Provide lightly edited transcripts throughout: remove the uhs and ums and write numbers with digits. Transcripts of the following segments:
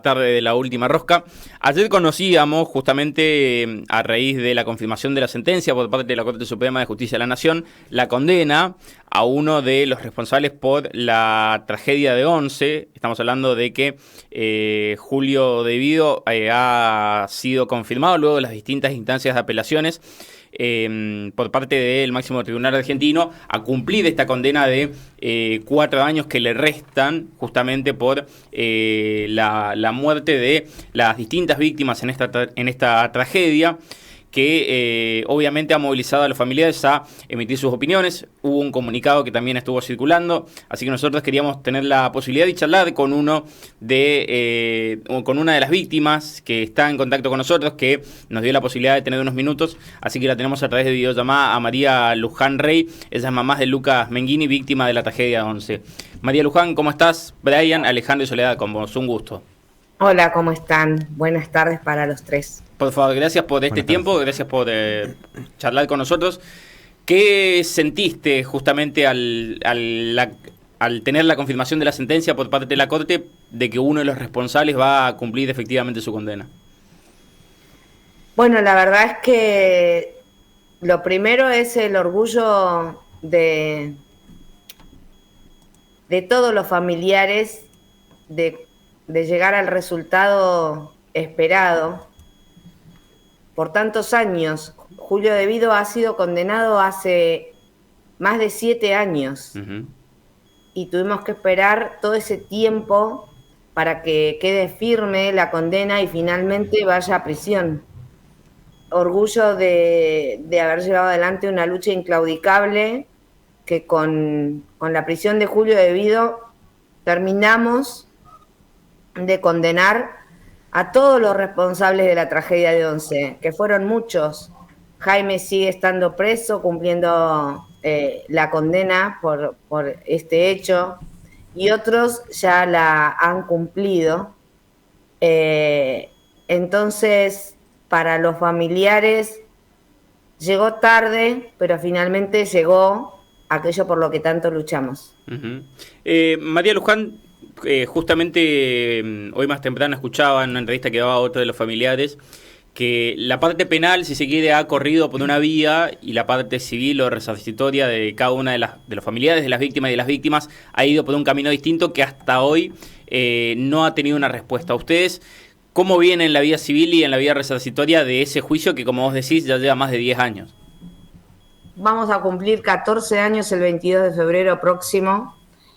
Tarde de la última rosca. Ayer conocíamos, justamente a raíz de la confirmación de la sentencia por parte de la Corte Suprema de Justicia de la Nación, la condena a uno de los responsables por la tragedia de Once. Estamos hablando de que Julio De Vido ha sido confirmado luego de las distintas instancias de apelaciones por parte del máximo tribunal argentino a cumplir esta condena de 4 años que le restan justamente por la muerte de las distintas víctimas en esta tragedia, que obviamente ha movilizado a los familiares a emitir sus opiniones. Hubo un comunicado que también estuvo circulando, así que nosotros queríamos tener la posibilidad de charlar con una de las víctimas que está en contacto con nosotros, que nos dio la posibilidad de tener unos minutos, así que la tenemos a través de videollamada a María Luján Rey. Ella es mamá de Lucas Menghini, víctima de la tragedia de Once. María Luján, ¿cómo estás? Brian, Alejandro y Soledad con vos, un gusto. Hola, ¿cómo están? Buenas tardes para los tres. Por favor, gracias por este tiempo, gracias por charlar con nosotros. ¿Qué sentiste justamente al tener la confirmación de la sentencia por parte de la Corte de que uno de los responsables va a cumplir efectivamente su condena? Bueno, la verdad es que lo primero es el orgullo de todos los familiares de llegar al resultado esperado. Por tantos años, Julio De Vido ha sido condenado hace más de 7 años. Y tuvimos que esperar todo ese tiempo para que quede firme la condena y finalmente vaya a prisión. Orgullo de haber llevado adelante una lucha inclaudicable que con la prisión de Julio De Vido terminamos de condenar a todos los responsables de la tragedia de Once, que fueron muchos. Jaime sigue estando preso, cumpliendo la condena por este hecho, y otros ya la han cumplido. Entonces, para los familiares, llegó tarde, pero finalmente llegó aquello por lo que tanto luchamos. María Luján, justamente hoy más temprano escuchaba en una entrevista que daba otro de los familiares que la parte penal, si se quiere, ha corrido por una vía y la parte civil o resarcitoria de cada una de los familiares de las víctimas y de las víctimas ha ido por un camino distinto que hasta hoy no ha tenido una respuesta. ¿Ustedes cómo vienen en la vía civil y en la vía resarcitoria de ese juicio que, como vos decís, ya lleva más de 10 años? Vamos a cumplir 14 años el 22 de febrero próximo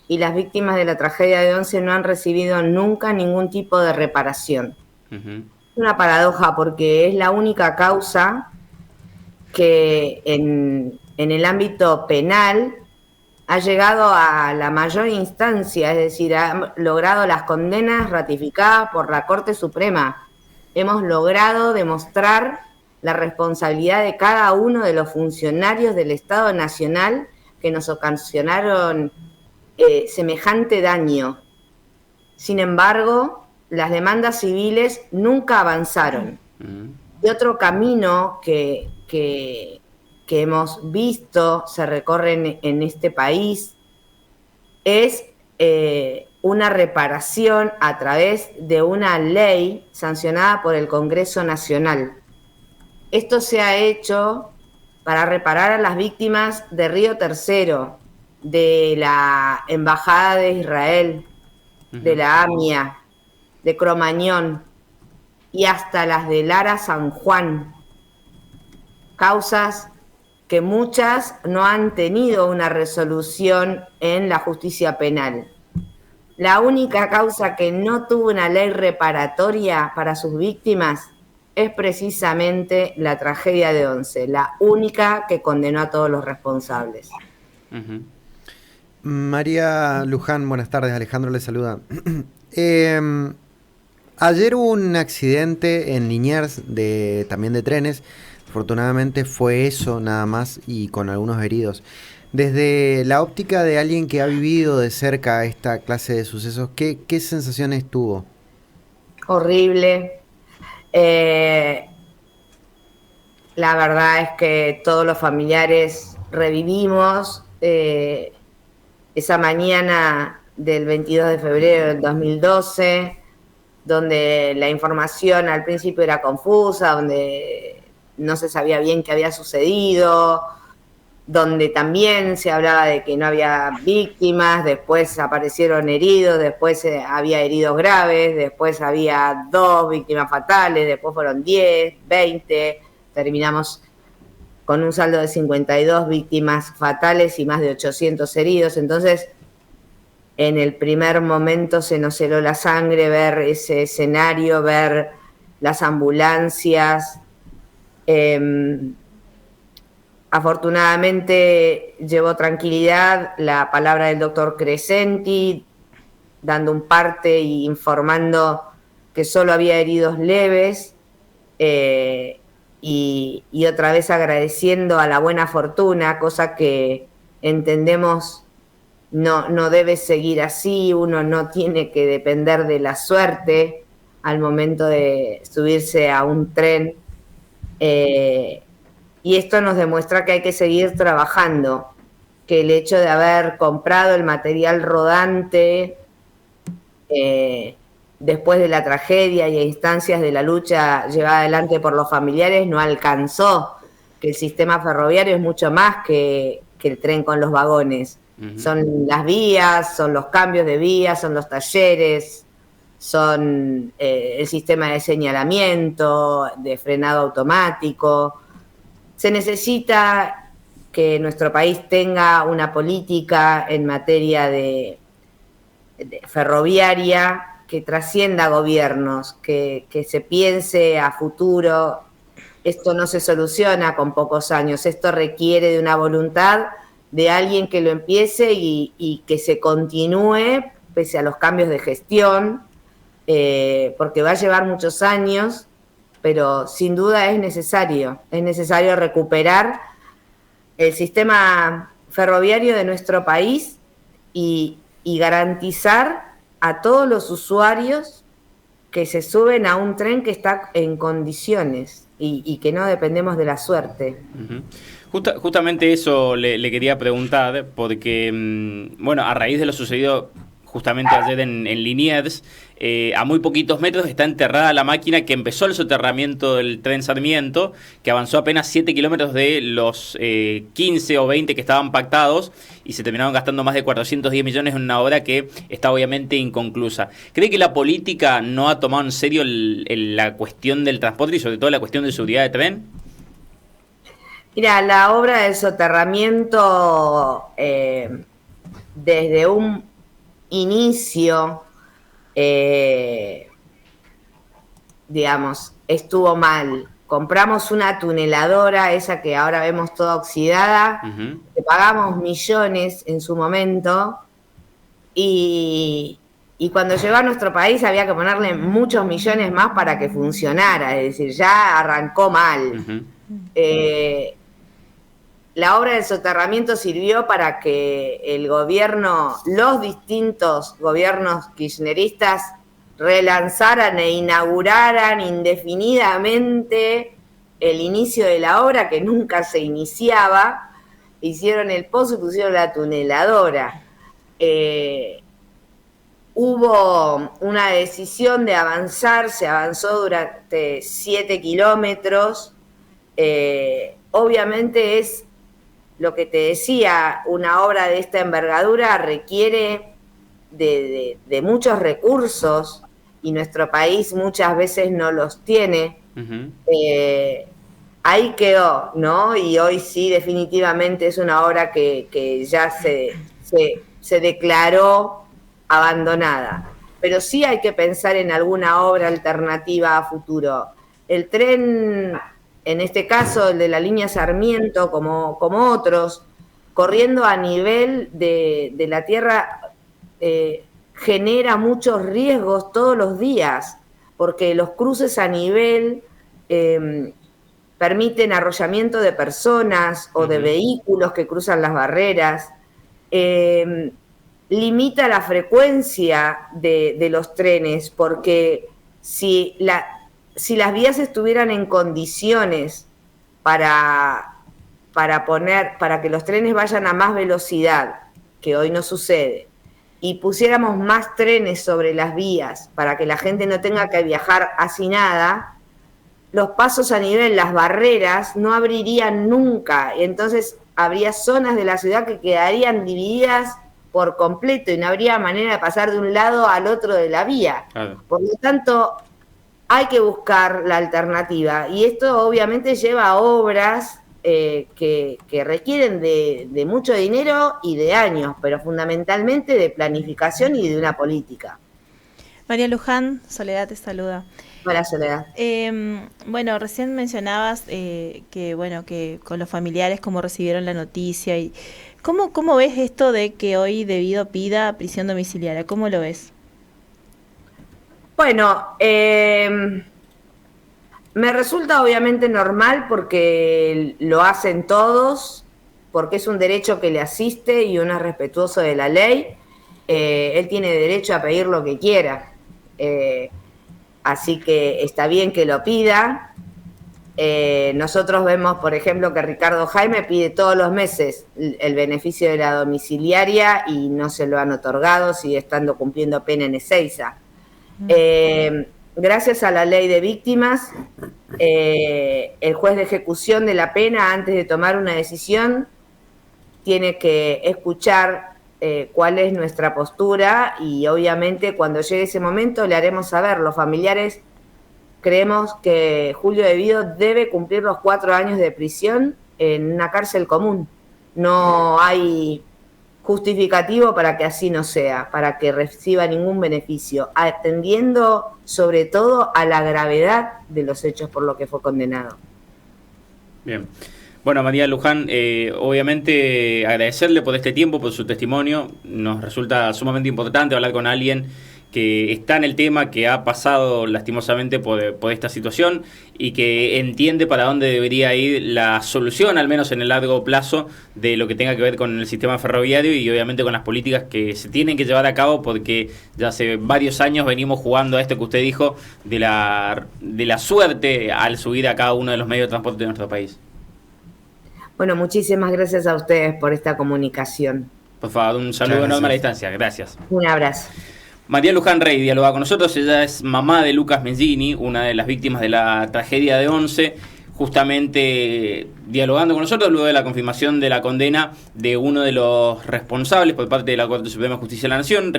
y las víctimas de la tragedia de Once no han recibido nunca ningún tipo de reparación. Es una paradoja porque es la única causa que en el ámbito penal ha llegado a la mayor instancia, es decir, ha logrado las condenas ratificadas por la Corte Suprema. Hemos logrado demostrar la responsabilidad de cada uno de los funcionarios del Estado Nacional que nos ocasionaron semejante daño. Sin embargo, las demandas civiles nunca avanzaron. Y otro camino que hemos visto se recorre en este país es una reparación a través de una ley sancionada por el Congreso Nacional. Esto se ha hecho para reparar a las víctimas de Río Tercero, de la Embajada de Israel, de la AMIA, de Cromañón y hasta las de Lara San Juan. Causas que muchas no han tenido una resolución en la justicia penal. La única causa que no tuvo una ley reparatoria para sus víctimas es precisamente la tragedia de Once, la única que condenó a todos los responsables. María Luján, buenas tardes, Alejandro le saluda. Ayer hubo un accidente en Liniers también de trenes, afortunadamente fue eso nada más y con algunos heridos. Desde la óptica de alguien que ha vivido de cerca esta clase de sucesos, ¿qué sensaciones tuvo? Horrible. La verdad es que todos los familiares revivimos esa mañana del 22 de febrero del 2012, donde la información al principio era confusa, donde no se sabía bien qué había sucedido, donde también se hablaba de que no había víctimas, después aparecieron heridos, después había heridos graves, después había 2 víctimas fatales, después fueron 10, 20, terminamos con un saldo de 52 víctimas fatales y más de 800 heridos. Entonces, en el primer momento se nos heló la sangre ver ese escenario, ver las ambulancias. Afortunadamente llevó tranquilidad la palabra del doctor Crescenti, dando un parte e informando que solo había heridos leves, y otra vez agradeciendo a la buena fortuna, cosa que entendemos no debe seguir así. Uno no tiene que depender de la suerte al momento de subirse a un tren. Y esto nos demuestra que hay que seguir trabajando, que el hecho de haber comprado el material rodante después de la tragedia y a instancias de la lucha llevada adelante por los familiares no alcanzó, que el sistema ferroviario es mucho más que el tren con los vagones. Son las vías, son los cambios de vías, son los talleres, son el sistema de señalamiento, de frenado automático. Se necesita que nuestro país tenga una política en materia de ferroviaria que trascienda gobiernos, que se piense a futuro. Esto no se soluciona con pocos años, esto requiere de una voluntad de alguien que lo empiece y que se continúe pese a los cambios de gestión, porque va a llevar muchos años, pero sin duda es necesario recuperar el sistema ferroviario de nuestro país y garantizar a todos los usuarios que se suben a un tren que está en condiciones y que no dependemos de la suerte. Justamente eso le quería preguntar, porque, bueno, a raíz de lo sucedido justamente ayer en Liniers, a muy poquitos metros está enterrada la máquina que empezó el soterramiento del tren Sarmiento, que avanzó apenas 7 kilómetros de los 15 o 20 que estaban pactados y se terminaron gastando más de 410 millones en una obra que está obviamente inconclusa. ¿Cree que la política no ha tomado en serio la cuestión del transporte y sobre todo la cuestión de seguridad de tren? Mira, la obra del soterramiento desde un inicio, digamos, estuvo mal. Compramos una tuneladora, esa que ahora vemos toda oxidada, que pagamos millones en su momento, y cuando llegó a nuestro país había que ponerle muchos millones más para que funcionara, es decir, ya arrancó mal. La obra del soterramiento sirvió para que el gobierno, los distintos gobiernos kirchneristas relanzaran e inauguraran indefinidamente el inicio de la obra que nunca se iniciaba. Hicieron el pozo y pusieron la tuneladora. Hubo una decisión de avanzar, se avanzó durante 7 kilómetros. Obviamente es lo que te decía, una obra de esta envergadura requiere de muchos recursos y nuestro país muchas veces no los tiene. Ahí quedó, ¿no? Y hoy sí, definitivamente es una obra que ya se declaró abandonada. Pero sí hay que pensar en alguna obra alternativa a futuro. El tren, en este caso el de la línea Sarmiento, como otros, corriendo a nivel de la tierra, genera muchos riesgos todos los días, porque los cruces a nivel permiten arrollamiento de personas o de vehículos que cruzan las barreras, limita la frecuencia de los trenes, porque si las vías estuvieran en condiciones para que los trenes vayan a más velocidad, que hoy no sucede, y pusiéramos más trenes sobre las vías para que la gente no tenga que viajar hacinada, los pasos a nivel, las barreras, no abrirían nunca. Entonces habría zonas de la ciudad que quedarían divididas por completo y no habría manera de pasar de un lado al otro de la vía. Claro. Por lo tanto, hay que buscar la alternativa. Y esto obviamente lleva a obras que requieren de mucho dinero y de años, pero fundamentalmente de planificación y de una política. María Luján, Soledad te saluda. Hola, Soledad. Bueno, recién mencionabas que con los familiares cómo recibieron la noticia y ¿cómo ves esto de que hoy Debido pida prisión domiciliaria? ¿Cómo lo ves? Bueno, me resulta obviamente normal porque lo hacen todos, porque es un derecho que le asiste y uno es respetuoso de la ley. Él tiene derecho a pedir lo que quiera. Así que está bien que lo pida. Nosotros vemos, por ejemplo, que Ricardo Jaime pide todos los meses el beneficio de la domiciliaria y no se lo han otorgado, sigue estando cumpliendo pena en Ezeiza. Gracias a la ley de víctimas, el juez de ejecución de la pena, antes de tomar una decisión, tiene que escuchar cuál es nuestra postura y obviamente cuando llegue ese momento le haremos saber. Los familiares creemos que Julio Debido debe cumplir los 4 años de prisión en una cárcel común. No hay justificativo para que así no sea, para que reciba ningún beneficio, atendiendo sobre todo a la gravedad de los hechos por los que fue condenado. Bien. Bueno, María Luján, obviamente agradecerle por este tiempo, por su testimonio. Nos resulta sumamente importante hablar con alguien que está en el tema, que ha pasado lastimosamente por esta situación y que entiende para dónde debería ir la solución, al menos en el largo plazo, de lo que tenga que ver con el sistema ferroviario y obviamente con las políticas que se tienen que llevar a cabo, porque ya hace varios años venimos jugando a esto que usted dijo, de la suerte al subir a cada uno de los medios de transporte de nuestro país. Bueno, muchísimas gracias a ustedes por esta comunicación. Por favor, un saludo enorme a la distancia. Gracias. Un abrazo. María Luján Rey dialoga con nosotros. Ella es mamá de Lucas Mengini, una de las víctimas de la tragedia de Once, justamente dialogando con nosotros luego de la confirmación de la condena de uno de los responsables por parte de la Corte Suprema de Justicia de la Nación,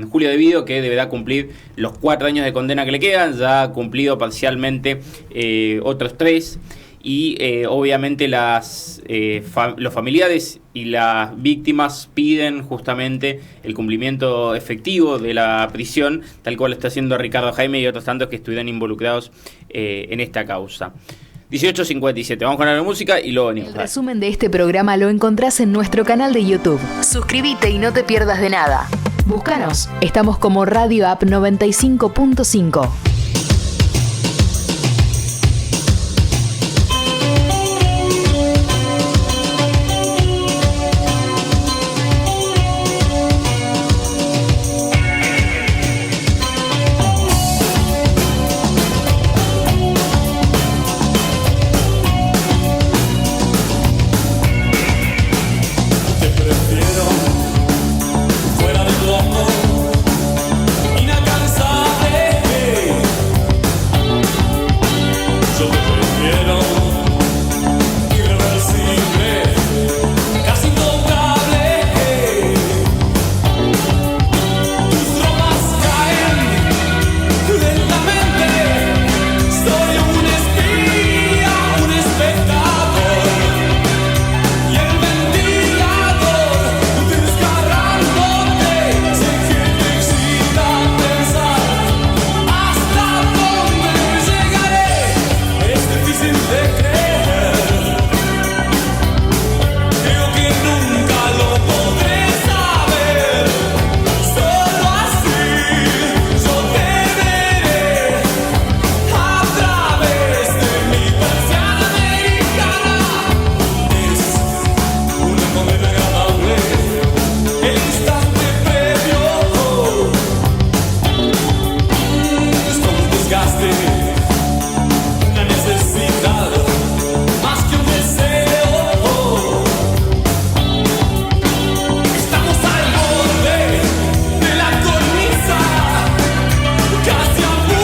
Julio Debido, que deberá cumplir los 4 años de condena que le quedan. Ya ha cumplido parcialmente otros 3. Y obviamente los familiares y las víctimas piden justamente el cumplimiento efectivo de la prisión, tal cual está haciendo Ricardo Jaime y otros tantos que estuvieran involucrados en esta causa. 18:57, vamos con la música y luego venimos. El resumen de este programa lo encontrás en nuestro canal de YouTube. Suscríbete y no te pierdas de nada. Búscanos. Estamos como Radio App 95.5.